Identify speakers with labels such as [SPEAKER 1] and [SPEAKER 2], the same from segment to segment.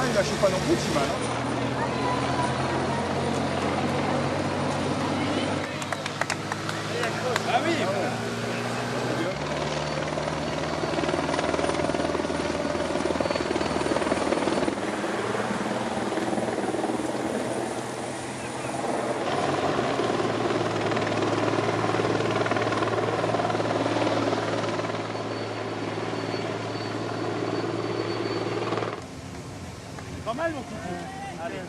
[SPEAKER 1] il lâchait pas non plus, Timan.
[SPEAKER 2] Ah oui. Pas mal mon coucou. Allez.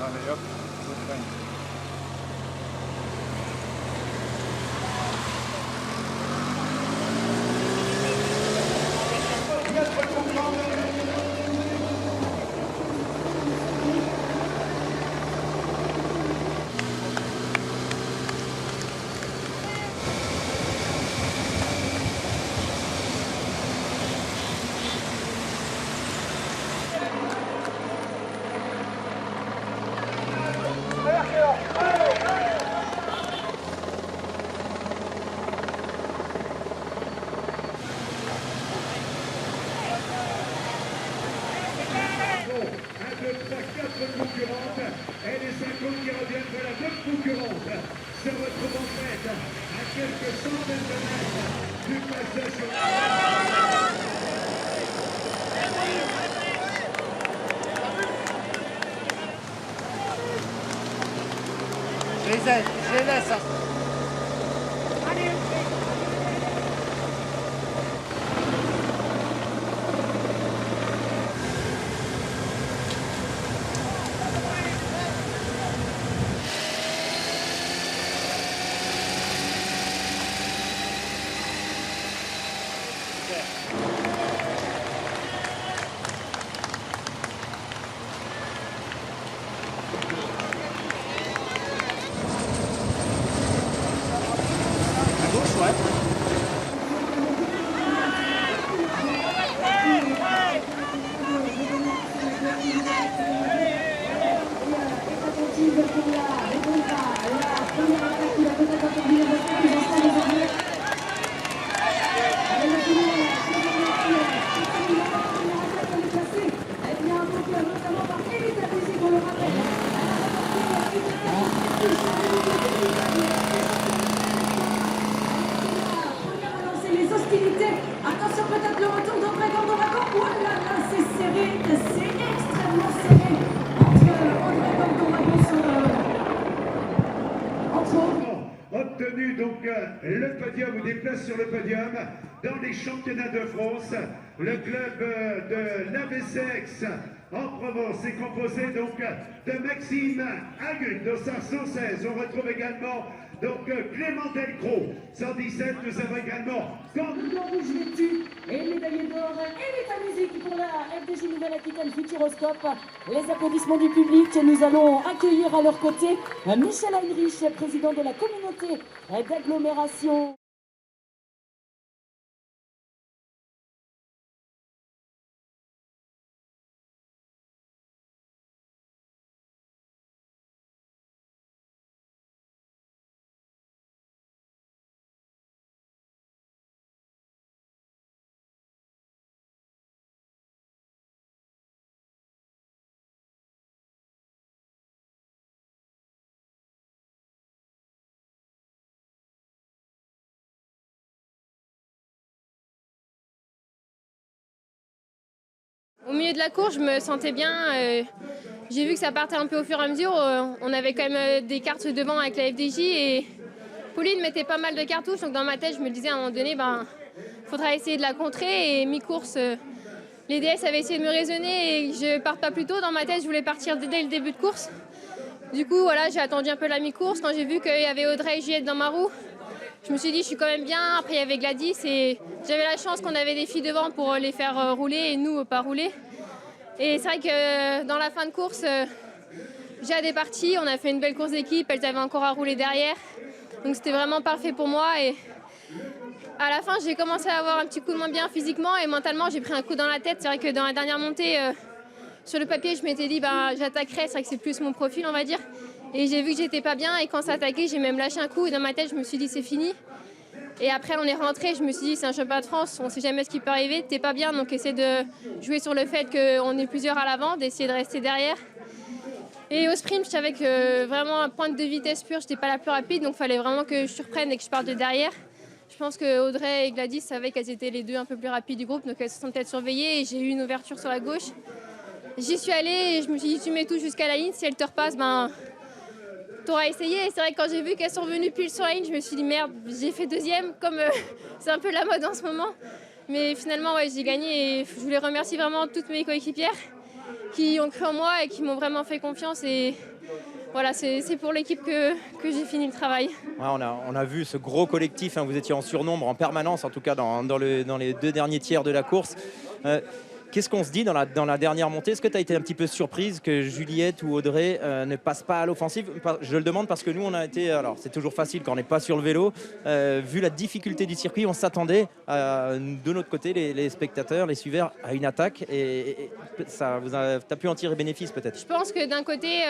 [SPEAKER 1] Allez hop, je freine.
[SPEAKER 3] Concurrente et les 50 qui reviennent de la bonne concurrente se retrouvent en fait à quelques centaines de mètres du passage sur
[SPEAKER 2] Je les laisse. À gauche, ouais.
[SPEAKER 4] Les hostilités. Attention, peut-être le retour d'André Gordon-Wagon. Oh là là, c'est serré, c'est extrêmement serré entre André Gordon-Wagon
[SPEAKER 3] obtenu donc le podium ou des places sur le podium dans les championnats de France. Le club de l'AVCX en Provence est composé donc de Maxime Agut, dossard 116. On retrouve également donc Clément Delcros, 117. Nous avons également
[SPEAKER 4] Le rouge vêtu et médaillé d'or et l'état musique pour la FDJ Nouvelle-Aquitaine Futuroscope. Les applaudissements du public. Nous allons accueillir à leur côté Michel Heinrich, président de la communauté d'agglomération.
[SPEAKER 5] Au milieu de la course, je me sentais bien. J'ai vu que ça partait un peu au fur et à mesure. On avait quand même des cartes devant avec la FDJ et Pauline mettait pas mal de cartouches. Donc dans ma tête, je me disais à un moment donné, faudra essayer de la contrer. Et mi-course, les DS avaient essayé de me raisonner et je parte pas plus tôt. Dans ma tête, je voulais partir dès le début de course. Du coup, voilà, j'ai attendu un peu la mi-course. Quand j'ai vu qu'il y avait Audrey et Juliette dans ma roue, je me suis dit, je suis quand même bien. Après, il y avait Gladys et j'avais la chance qu'on avait des filles devant pour les faire rouler et nous, pas rouler. Et c'est vrai que dans la fin de course, Jade est partie. On a fait une belle course d'équipe. Elles avaient encore à rouler derrière. Donc, c'était vraiment parfait pour moi. Et à la fin, j'ai commencé à avoir un petit coup de moins bien physiquement et mentalement, j'ai pris un coup dans la tête. C'est vrai que dans la dernière montée, sur le papier, je m'étais dit, j'attaquerai. C'est vrai que c'est plus mon profil, on va dire. Et j'ai vu que j'étais pas bien. Et quand ça attaquait, j'ai même lâché un coup. Et dans ma tête, je me suis dit, c'est fini. Et après, on est rentré. Je me suis dit, c'est un championnat de France. On sait jamais ce qui peut arriver. T'es pas bien. Donc, essaie de jouer sur le fait qu'on est plusieurs à l'avant, d'essayer de rester derrière. Et au sprint, je savais que vraiment, à pointe de vitesse pure, j'étais pas la plus rapide. Donc, il fallait vraiment que je surprenne et que je parte de derrière. Je pense que Audrey et Gladys savaient qu'elles étaient les deux un peu plus rapides du groupe. Donc, elles se sont peut-être surveillées. Et j'ai eu une ouverture sur la gauche. J'y suis allée et je me suis dit, tu mets tout jusqu'à la ligne. Si elle te repasse, t'auras essayé. Et c'est vrai que quand j'ai vu qu'elles sont venues pile sur la ligne, je me suis dit, merde, j'ai fait deuxième, comme c'est un peu la mode en ce moment. Mais finalement, ouais, j'ai gagné et je voulais remercier vraiment toutes mes coéquipières qui ont cru en moi et qui m'ont vraiment fait confiance. Et voilà, c'est pour l'équipe que j'ai fini le travail.
[SPEAKER 6] Ouais, on a vu ce gros collectif, hein, vous étiez en surnombre en permanence, en tout cas dans les 2 derniers tiers de la course. Qu'est-ce qu'on se dit dans la dernière montée? Est-ce que tu as été un petit peu surprise que Juliette ou Audrey ne passent pas à l'offensive? Je le demande parce que nous, on a été... Alors, c'est toujours facile quand on n'est pas sur le vélo. Vu la difficulté du circuit, on s'attendait, de notre côté, les spectateurs, les suiveurs, à une attaque. Et ça, t'as pu en tirer bénéfice peut-être?
[SPEAKER 5] Je pense que d'un côté,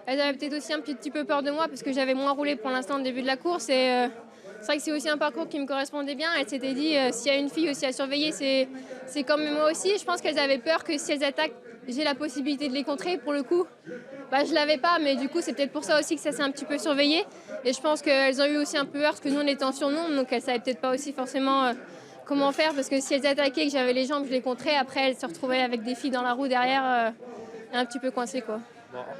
[SPEAKER 5] elles avaient peut-être aussi un petit peu peur de moi parce que j'avais moins roulé pour l'instant au début de la course. Et c'est vrai que c'est aussi un parcours qui me correspondait bien. Elles s'étaient dit, s'il y a une fille aussi à surveiller, c'est comme moi aussi. Je pense qu'elles avaient peur que si elles attaquent, j'ai la possibilité de les contrer. Pour le coup, je l'avais pas, mais du coup, c'est peut-être pour ça aussi que ça s'est un petit peu surveillé. Et je pense qu'elles ont eu aussi un peu peur parce que nous, on était en surnombre, donc elles savaient peut-être pas aussi forcément comment faire. Parce que si elles attaquaient, que j'avais les jambes, je les contrais. Après, elles se retrouvaient avec des filles dans la roue derrière, un petit peu coincées, quoi.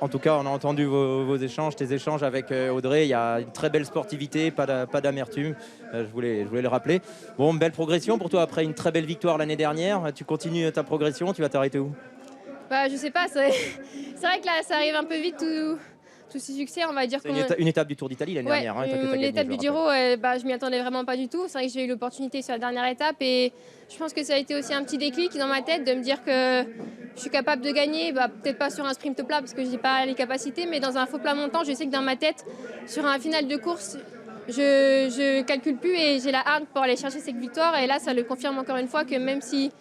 [SPEAKER 6] En tout cas, on a entendu vos échanges, tes échanges avec Audrey. Il y a une très belle sportivité, pas d'amertume. Je voulais le rappeler. Bon, belle progression pour toi après une très belle victoire l'année dernière. Tu continues ta progression, tu vas t'arrêter où?
[SPEAKER 5] Je sais pas, c'est vrai que là, ça arrive un peu vite tous ces succès, on va dire.
[SPEAKER 6] C'est une étape du Tour d'Italie l'année dernière. Hein,
[SPEAKER 5] l'étape du Giro, je m'y attendais vraiment pas du tout. C'est vrai que j'ai eu l'opportunité sur la dernière étape et je pense que ça a été aussi un petit déclic dans ma tête de me dire que je suis capable de gagner, peut-être pas sur un sprint plat parce que j'ai pas les capacités, mais dans un faux plat montant, je sais que dans ma tête, sur un final de course, je calcule plus et j'ai la hargne pour aller chercher cette victoire. Et là, ça le confirme encore une fois que même si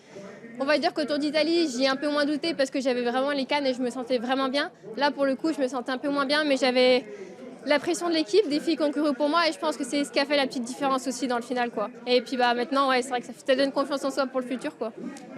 [SPEAKER 5] on va dire qu'au Tour d'Italie, j'y ai un peu moins douté parce que j'avais vraiment les cannes et je me sentais vraiment bien. Là, pour le coup, je me sentais un peu moins bien, mais j'avais la pression de l'équipe, des filles qui ont couru pour moi et je pense que c'est ce qui a fait la petite différence aussi dans le final, quoi. Et puis maintenant, ouais, c'est vrai que ça donne confiance en soi pour le futur, quoi.